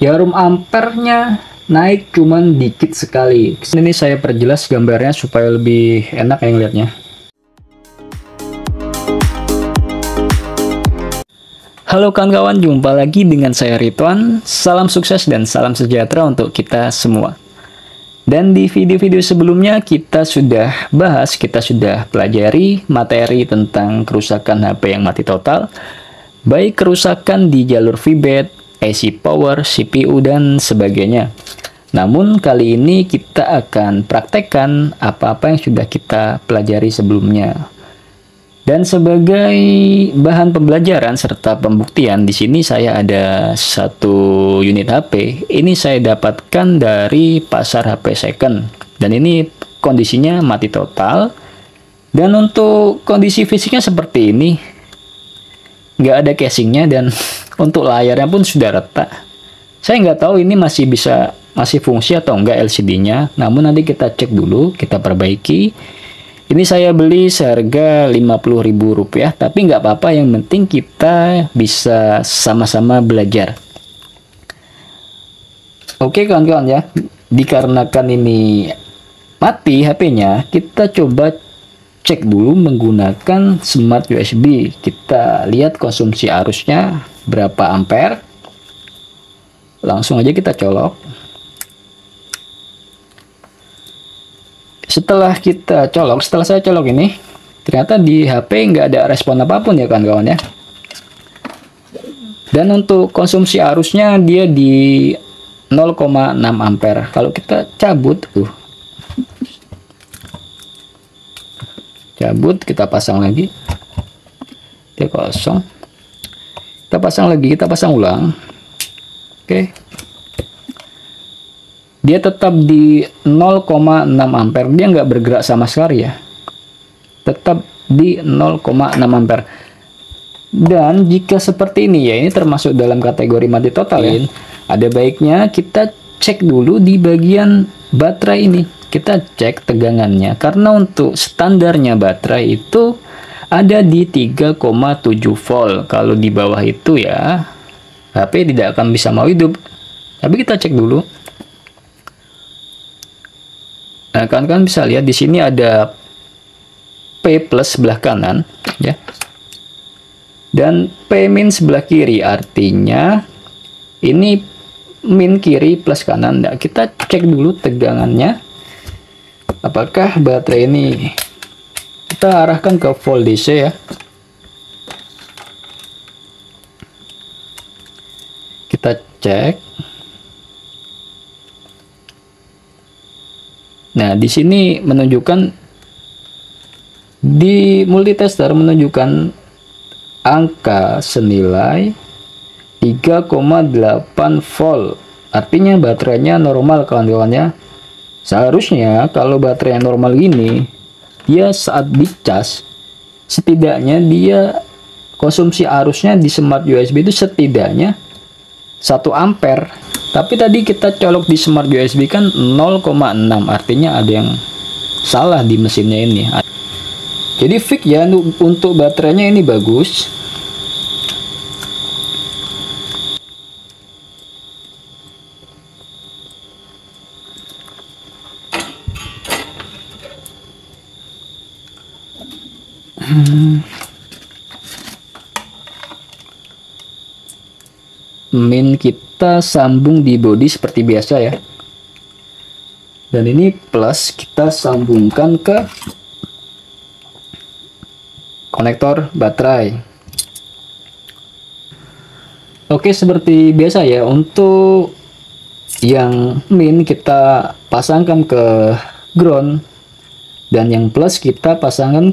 Jarum ampernya naik cuman dikit sekali. Ini saya perjelas gambarnya supaya lebih enak yang lihatnya. Halo kawan-kawan, jumpa lagi dengan saya Ridwan. Salam sukses dan salam sejahtera untuk kita semua. Dan di video-video sebelumnya kita sudah bahas, kita sudah pelajari materi tentang kerusakan HP yang mati total, baik kerusakan di jalur VBAT, IC power, CPU, dan sebagainya. Namun kali ini kita akan praktekkan apa-apa yang sudah kita pelajari sebelumnya. Dan sebagai bahan pembelajaran serta pembuktian, di sini saya ada satu unit HP. Ini saya dapatkan dari pasar HP second. Dan ini kondisinya mati total. Dan untuk kondisi fisiknya seperti ini. Nggak ada casingnya dan untuk layarnya pun sudah retak. Saya nggak tahu ini masih fungsi atau enggak LCD-nya. Namun nanti kita cek dulu, kita perbaiki. Ini saya beli seharga Rp50.000, tapi nggak apa-apa, yang penting kita bisa sama-sama belajar. Oke kawan-kawan ya, dikarenakan ini mati HP-nya, kita coba cek dulu menggunakan smart USB. Kita lihat konsumsi arusnya berapa ampere. Langsung aja kita colok. Setelah saya colok ini, ternyata di HP nggak ada respon apapun ya kawan-kawan ya. Dan untuk konsumsi arusnya dia di 0,6 ampere. Kalau kita cabut, kita pasang lagi, dia kosong. Kita pasang lagi, kita pasang ulang. Oke. Dia tetap di 0,6 ampere, dia nggak bergerak sama sekali ya, tetap di 0,6 ampere. Dan jika seperti ini ya, ini termasuk dalam kategori mati total ya, ada baiknya kita cek dulu di bagian baterai ini, kita cek tegangannya, karena untuk standarnya baterai itu ada di 3,7 volt. Kalau di bawah itu ya HP tidak akan bisa mau hidup. Tapi kita cek dulu. Nah, kalian bisa lihat di sini ada P plus sebelah kanan ya. Dan P min sebelah kiri, artinya ini min kiri plus kanan. Nah, kita cek dulu tegangannya. Apakah baterai ini, kita arahkan ke volt DC ya. Kita cek. Nah, di sini menunjukkan, di multitester menunjukkan angka senilai 3,8 volt. Artinya baterainya normal kawan-kawannya. Seharusnya kalau baterai normal gini, dia saat dicas, setidaknya dia konsumsi arusnya di smart USB itu setidaknya 1 ampere. Tapi tadi kita colok di smart USB kan 0,6, artinya ada yang salah di mesinnya ini. Jadi fix ya, untuk baterainya ini bagus. Min kita sambung di body seperti biasa ya. Dan ini plus kita sambungkan ke konektor baterai. Oke, seperti biasa ya, untuk yang min kita pasangkan ke ground dan yang plus kita pasangkan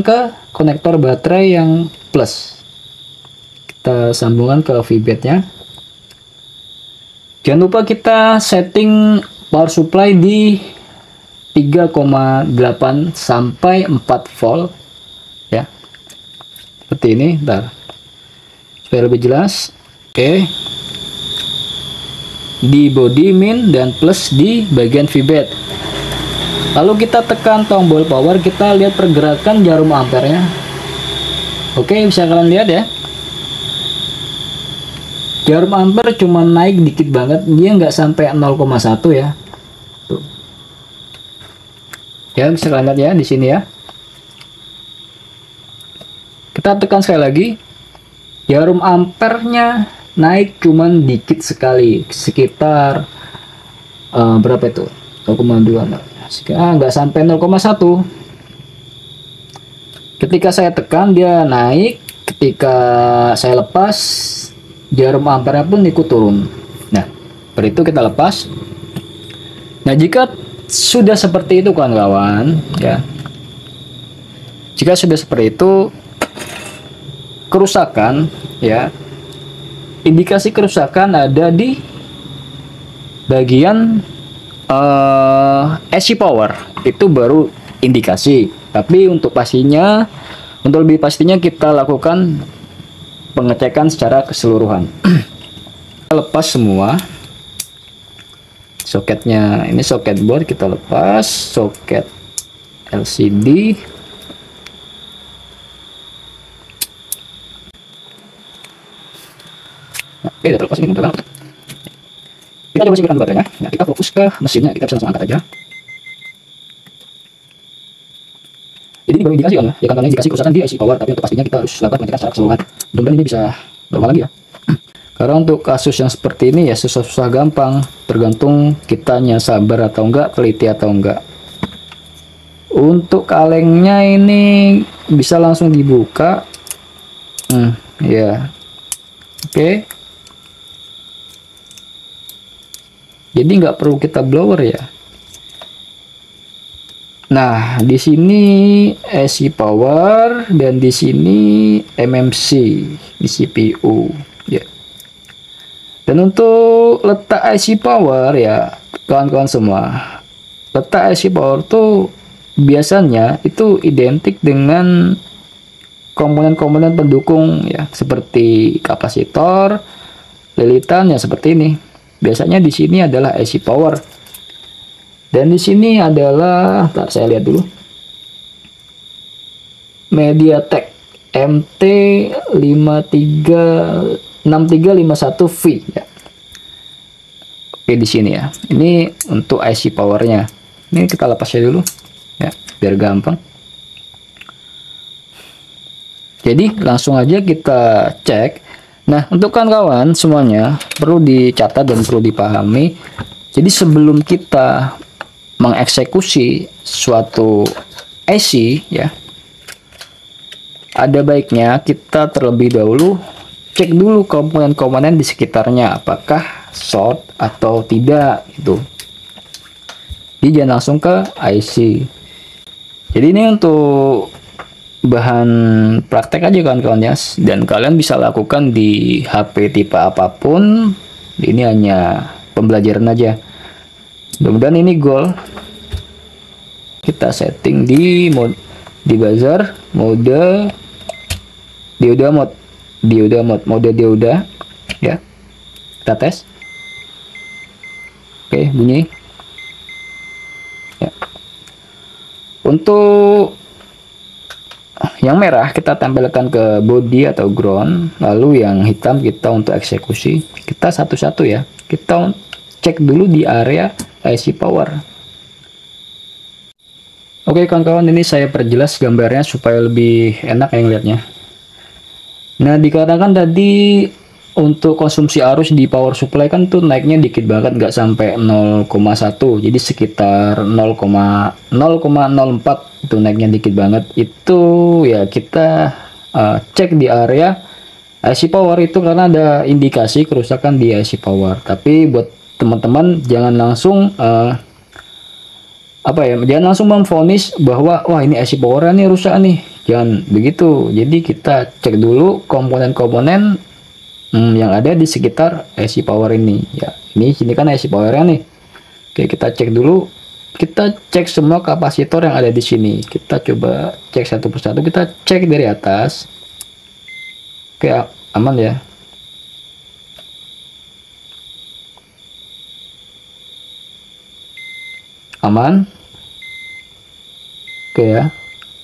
ke konektor baterai yang plus. Kita sambungkan ke VBAT-nya. Jangan lupa kita setting power supply di 3,8 sampai 4 volt ya. Seperti ini, bentar. Supaya lebih jelas. Oke. Di body min dan plus di bagian VBAT. Lalu kita tekan tombol power, kita lihat pergerakan jarum ampernya. Oke, bisa kalian lihat ya. Jarum ampere cuma naik dikit banget, dia nggak sampai 0,1 ya. Tuh. Ya, bisa kalian lihat ya di sini ya. Kita tekan sekali lagi. Jarum ampernya naik cuman dikit sekali, sekitar berapa itu? 0,2. Nggak sampai 0,1. Ketika saya tekan dia naik, ketika saya lepas jarum ampernya pun ikut turun. Nah, seperti itu kita lepas. Nah, jika sudah seperti itu kawan-kawan, ya. Jika sudah seperti itu, kerusakan, ya. Indikasi kerusakan ada di bagian AC power. Itu baru indikasi. Tapi untuk pastinya, untuk lebih pastinya kita lakukan pengecekan secara keseluruhan. Kita lepas semua soketnya. Ini soket board kita lepas, soket LCD, oke, udah terlepas. Ini udah. Kita coba singkirkan baterainya. Nah, kita fokus ke mesinnya, kita bisa langsung angkat aja. Jadi ini baru indikasi kan ya, kan indikasi kerusakan di IC power, tapi untuk pastinya kita harus lakukan pengecekan secara keseluruhan. Mudah-mudahan ini bisa normal lagi ya. Karena untuk kasus yang seperti ini ya susah-susah gampang, tergantung kitanya sabar atau enggak, teliti atau enggak. Untuk kalengnya ini bisa langsung dibuka. Ya. Oke. Jadi nggak perlu kita blower ya. Nah, di sini AC power dan di sini MMC di CPU ya. Dan untuk letak AC power ya, kawan-kawan semua, letak AC power tuh biasanya itu identik dengan komponen-komponen pendukung ya, seperti kapasitor, lilitan ya seperti ini. Biasanya di sini adalah AC power. Dan di sini adalah, ntar saya lihat dulu, MediaTek MT6351V ya. Oke, di sini ya. Ini untuk IC powernya. Ini kita lepasnya dulu ya, biar gampang. Jadi langsung aja kita cek. Nah, untuk kawan-kawan semuanya perlu dicatat dan perlu dipahami. Jadi sebelum kita mengeksekusi suatu IC ya, ada baiknya kita terlebih dahulu cek dulu komponen-komponen di sekitarnya apakah short atau tidak itu. Jadi jangan langsung ke IC. Jadi ini untuk bahan praktek aja kawan-kawan ya, dan kalian bisa lakukan di HP tipe apapun. Ini hanya pembelajaran aja. Mudah-mudahan ini goal. Kita setting di mode, di buzzer mode dioda mode dioda ya. Kita tes. Oke, bunyi ya. Untuk yang merah kita tempelkan ke body atau ground, lalu yang hitam kita untuk eksekusi. Kita satu-satu ya, kita cek dulu di area IC power. Oke kawan-kawan, ini saya perjelas gambarnya supaya lebih enak yang lihatnya. Nah, dikatakan tadi untuk konsumsi arus di power supply kan tuh naiknya dikit banget, nggak sampai 0,1, jadi sekitar 0,04 itu naiknya dikit banget. Itu ya kita cek di area IC power itu karena ada indikasi kerusakan di IC power. Tapi buat teman-teman jangan langsung jangan langsung memvonis bahwa wah ini IC power nih rusak nih, jangan begitu. Jadi kita cek dulu komponen-komponen yang ada di sekitar IC power ini ya. Sini kan IC powernya nih. Oke, kita cek dulu, kita cek semua kapasitor yang ada di sini. Kita coba cek satu persatu, kita cek dari atas. Oke, aman ya. Aman. Oke ya,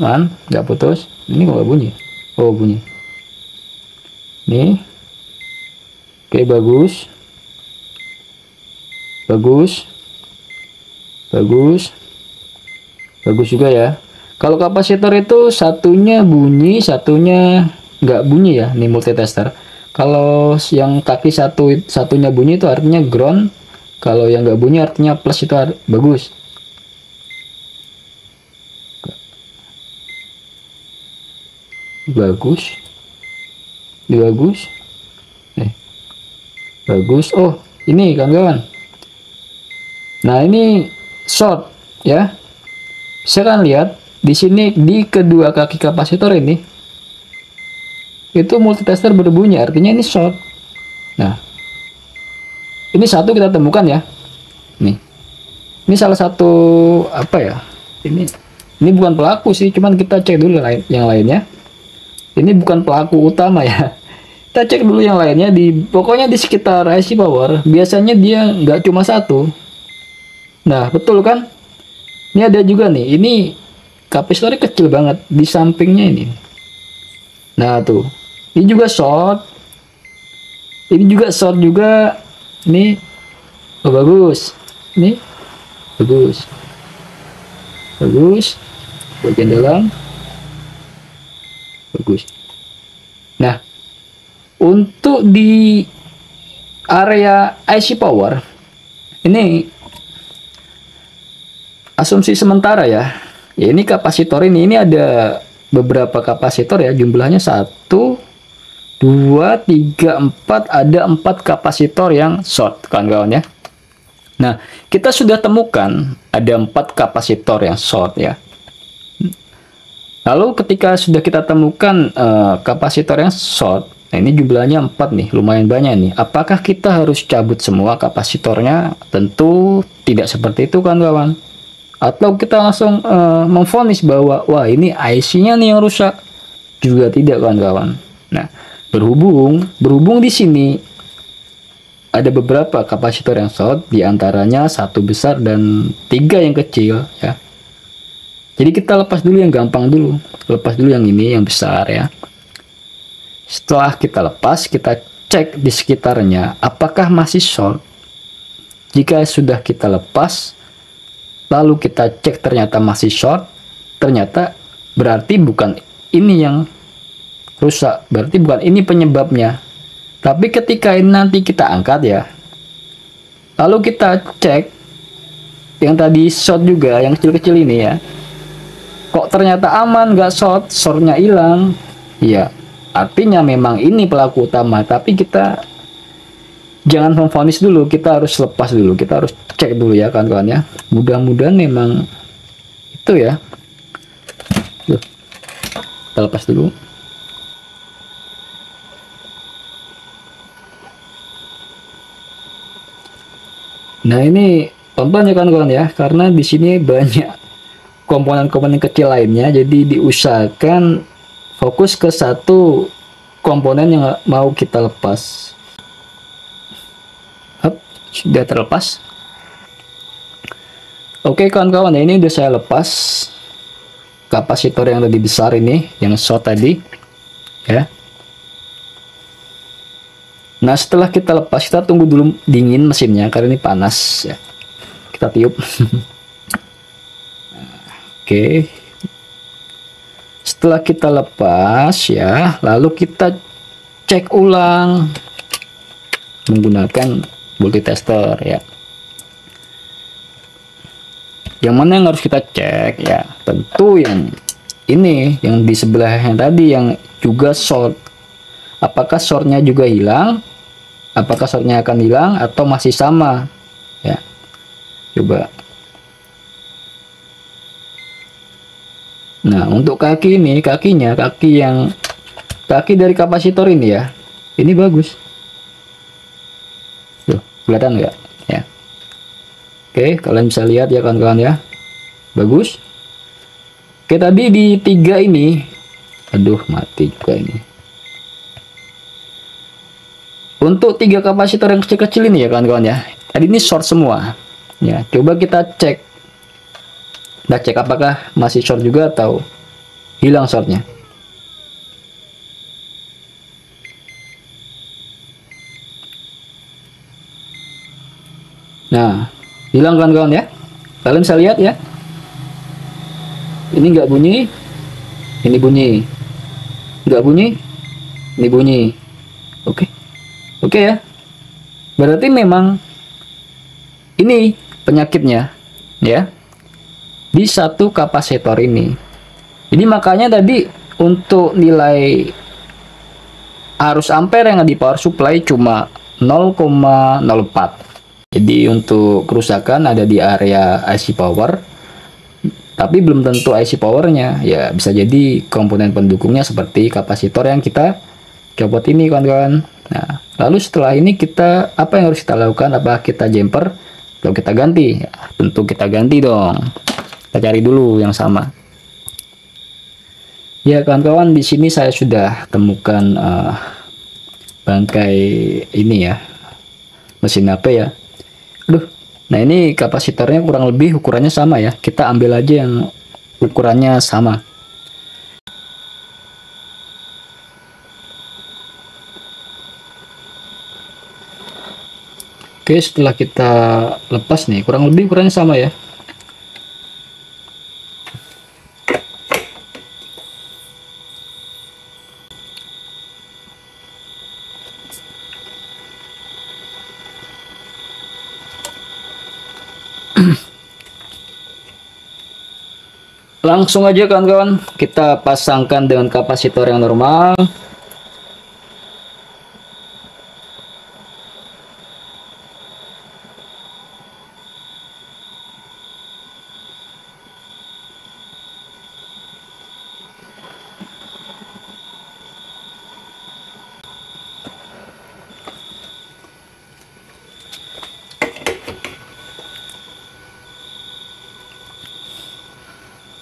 aman, nggak putus. Ini nggak bunyi. Oh, bunyi. Nih. Oke, bagus. Bagus. Bagus. Bagus juga ya. Kalau kapasitor itu satunya bunyi, satunya nggak bunyi ya, ini multitester. Kalau yang kaki satunya bunyi itu artinya ground. Kalau yang nggak bunyi artinya plus, itu bagus. Bagus. Ini bagus. Bagus. Oh, ini kawan-kawan. Nah, ini short ya. Saya kan lihat di sini di kedua kaki kapasitor ini itu multitester berbunyi, artinya ini short. Nah, ini satu kita temukan ya. Nih. Ini salah satu apa ya? Ini bukan pelaku sih, cuman kita cek dulu yang lainnya. Ini bukan pelaku utama ya. Kita cek dulu yang lainnya pokoknya di sekitar IC power. Biasanya dia nggak cuma satu. Nah, betul kan? Ini ada juga nih. Ini kapasitornya kecil banget di sampingnya ini. Nah, tuh. Ini juga short. Ini juga short juga. Ini oh, bagus. Ini bagus. Bagus. Bagian dalam. Bagus. Nah, untuk di area IC power ini asumsi sementara ya. Ya, ini kapasitor ini ada beberapa kapasitor ya, jumlahnya 1 2 3 4, ada 4 kapasitor yang short kawan-kawan ya. Nah, kita sudah temukan ada 4 kapasitor yang short ya. Lalu ketika sudah kita temukan kapasitor yang short, nah ini jumlahnya 4 nih, lumayan banyak nih. Apakah kita harus cabut semua kapasitornya? Tentu tidak seperti itu kawan-kawan. Atau kita langsung memvonis bahwa wah ini IC-nya nih yang rusak? Juga tidak kawan-kawan. Nah, berhubung di sini ada beberapa kapasitor yang short, diantaranya 1 besar dan 3 yang kecil ya. Jadi kita lepas dulu yang gampang dulu, lepas dulu yang ini yang besar ya. Setelah kita lepas, kita cek di sekitarnya apakah masih short. Jika sudah kita lepas, lalu kita cek ternyata masih short, ternyata berarti bukan ini yang rusak, berarti bukan ini penyebabnya. Tapi ketika ini nanti kita angkat ya, lalu kita cek yang tadi short juga, yang kecil-kecil ini ya, kok ternyata aman, nggak shortnya hilang ya, artinya memang ini pelaku utama. Tapi kita jangan memvonis dulu, kita harus lepas dulu, kita harus cek dulu ya kawan-kawan ya. Mudah-mudahan memang itu ya. Loh, kita lepas dulu. Nah, ini pelan-pelan ya kawan-kawan ya, karena di sini banyak komponen-komponen kecil lainnya, jadi diusahakan fokus ke satu komponen yang mau kita lepas. Sudah terlepas. Oke kawan-kawan, ini udah saya lepas kapasitor yang lebih besar ini, yang short tadi ya. Nah, setelah kita lepas, kita tunggu dulu dingin mesinnya karena ini panas ya. Kita tiup. Oke. Setelah kita lepas ya, lalu kita cek ulang menggunakan multitester ya. Yang mana yang harus kita cek ya? Tentu yang ini, yang di sebelahnya tadi yang juga short. Apakah shortnya juga hilang? Apakah shortnya akan hilang atau masih sama ya? Coba. Nah, untuk kaki ini, kaki dari kapasitor ini ya, ini bagus. Tuh, kelihatan nggak ya? Oke, kalian bisa lihat ya kawan-kawan ya, bagus. Oke, tadi di 3 ini, aduh mati juga ini. Untuk 3 kapasitor yang kecil-kecil ini ya kawan-kawan ya, tadi ini short semua ya. Coba kita cek, apakah masih short juga atau hilang shortnya. Nah, hilang kawan-kawan ya. Kalian bisa lihat ya. Ini nggak bunyi, ini bunyi. Nggak bunyi, ini bunyi. Oke. Oke ya. Berarti memang ini penyakitnya ya. Di satu kapasitor ini. Jadi makanya tadi untuk nilai arus ampere yang di power supply cuma 0,04. Jadi untuk kerusakan ada di area IC power, tapi belum tentu IC powernya. Ya bisa jadi komponen pendukungnya seperti kapasitor yang kita copot ini kawan-kawan. Nah, lalu setelah ini kita apa yang harus kita lakukan? Apa kita jumper atau kita ganti? Ya, tentu kita ganti dong. Kita cari dulu yang sama. Ya kawan-kawan, di sini saya sudah temukan bangkai ini ya, mesin HP ya. Aduh, nah ini kapasitornya kurang lebih ukurannya sama ya. Kita ambil aja yang ukurannya sama. Oke, setelah kita lepas nih, kurang lebih ukurannya sama ya. Langsung aja kawan-kawan, kita pasangkan dengan kapasitor yang normal.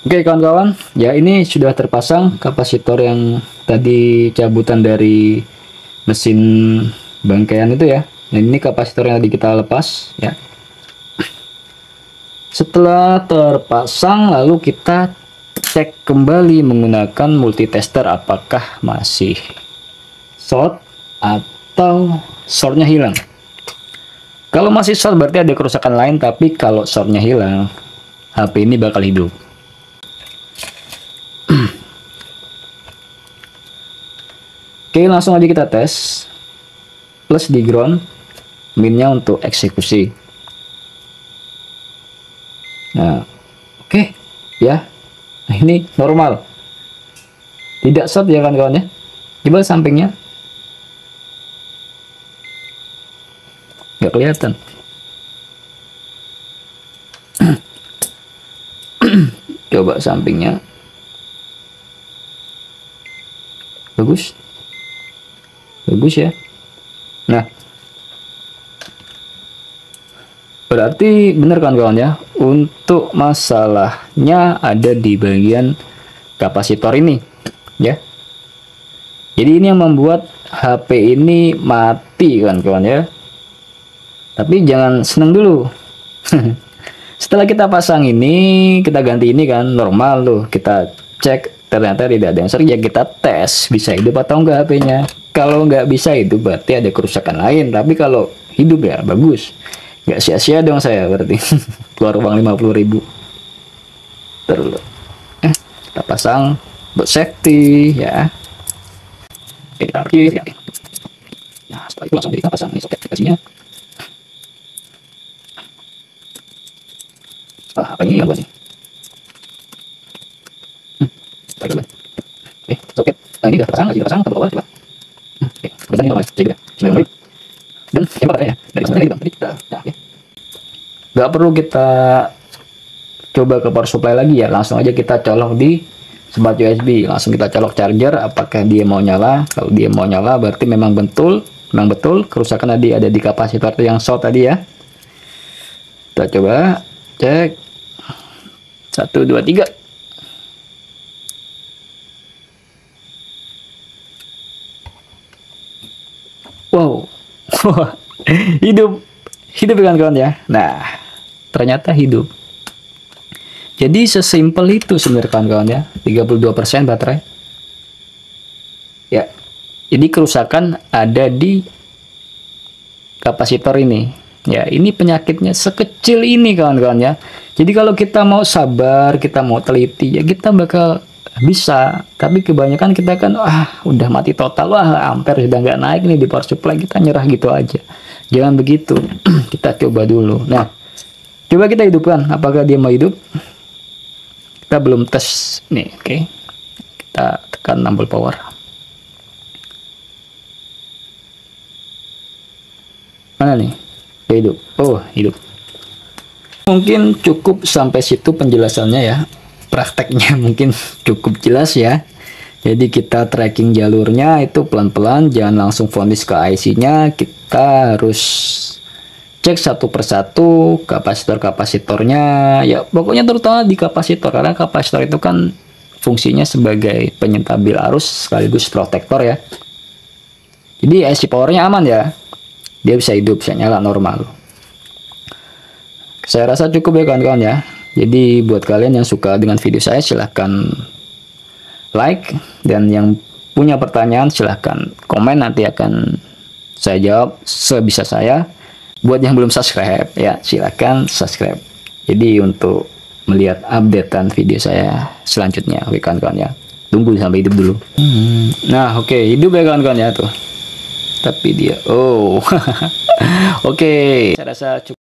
Oke kawan-kawan, ya ini sudah terpasang kapasitor yang tadi cabutan dari mesin bangkaian itu ya. Nah ini kapasitor yang tadi kita lepas ya. Setelah terpasang lalu kita cek kembali menggunakan multitester apakah masih short atau shortnya hilang. Kalau masih short berarti ada kerusakan lain, tapi kalau shortnya hilang HP ini bakal hidup. Oke, langsung aja kita tes. Plus di ground, minnya untuk eksekusi. Nah, oke ya. Nah, ini normal. Tidak short ya kawan-kawan ya. Coba sampingnya. Nggak kelihatan. Coba sampingnya. Bagus. Bagus ya. Nah, berarti benar kan kawan ya, untuk masalahnya ada di bagian kapasitor ini ya. Jadi ini yang membuat HP ini mati kan kawan ya. Tapi jangan seneng dulu. Setelah kita pasang ini, kita ganti ini kan normal tuh, kita cek ternyata tidak ada yang sering, ya kita tes bisa hidup atau enggak HP-nya. Kalau nggak bisa hidup berarti ada kerusakan lain, tapi kalau hidup ya bagus. Nggak sia-sia dong saya berarti. Keluar uang 50.000. Terus kita pasang buat safety ya. Kita parkir ya. Nah setelah itu langsung kita pasang nih soket aplikasinya. Apa ini yang buat nih? Soket. Nah, ini udah terpasang, masih terpasang, ke bawah coba. Oke, kebetulan ini normal, jadi udah 9 menit. Dan hebat ya, dari sana gitu. Nggak perlu kita coba ke power supply lagi ya, langsung aja kita colok di smart USB, langsung kita colok charger, apakah dia mau nyala. Kalau dia mau nyala berarti memang betul kerusakan tadi ada di kapasitor yang short tadi ya. Kita coba cek 1 2 3. Wow, hidup kawan-kawan ya. Nah, ternyata hidup. Jadi sesimpel itu sebenarnya kawan-kawan ya. 32% baterai. Ya, jadi kerusakan ada di kapasitor ini. Ya, ini penyakitnya sekecil ini kawan-kawan ya. Jadi kalau kita mau sabar, kita mau teliti, ya kita bakal bisa. Tapi kebanyakan kita kan, udah mati total, ampere sudah nggak naik nih di power supply, kita nyerah gitu aja. Jangan begitu, kita coba dulu. Nah, coba kita hidupkan, apakah dia mau hidup? Kita belum tes nih, oke. Kita tekan tombol power. Mana nih? Dia hidup. Oh, hidup. Mungkin cukup sampai situ penjelasannya ya. Prakteknya mungkin cukup jelas ya. Jadi kita tracking jalurnya itu pelan-pelan, jangan langsung vonis ke IC-nya. Kita harus cek satu persatu kapasitor-kapasitornya. Ya, pokoknya terutama di kapasitor, karena kapasitor itu kan fungsinya sebagai penyentabil arus sekaligus protektor ya. Jadi IC powernya aman ya. Dia bisa hidup, bisa nyala normal. Saya rasa cukup ya kawan-kawan ya. Jadi buat kalian yang suka dengan video saya, silahkan like, dan yang punya pertanyaan silahkan komen, nanti akan saya jawab sebisa saya. Buat yang belum subscribe ya, silahkan subscribe. Jadi untuk melihat updatean video saya selanjutnya, oke kawan-kawan ya. Tunggu sampai hidup dulu. Nah, oke, hidup ya kawan-kawan ya tuh. Tapi dia, oke, saya rasa cukup.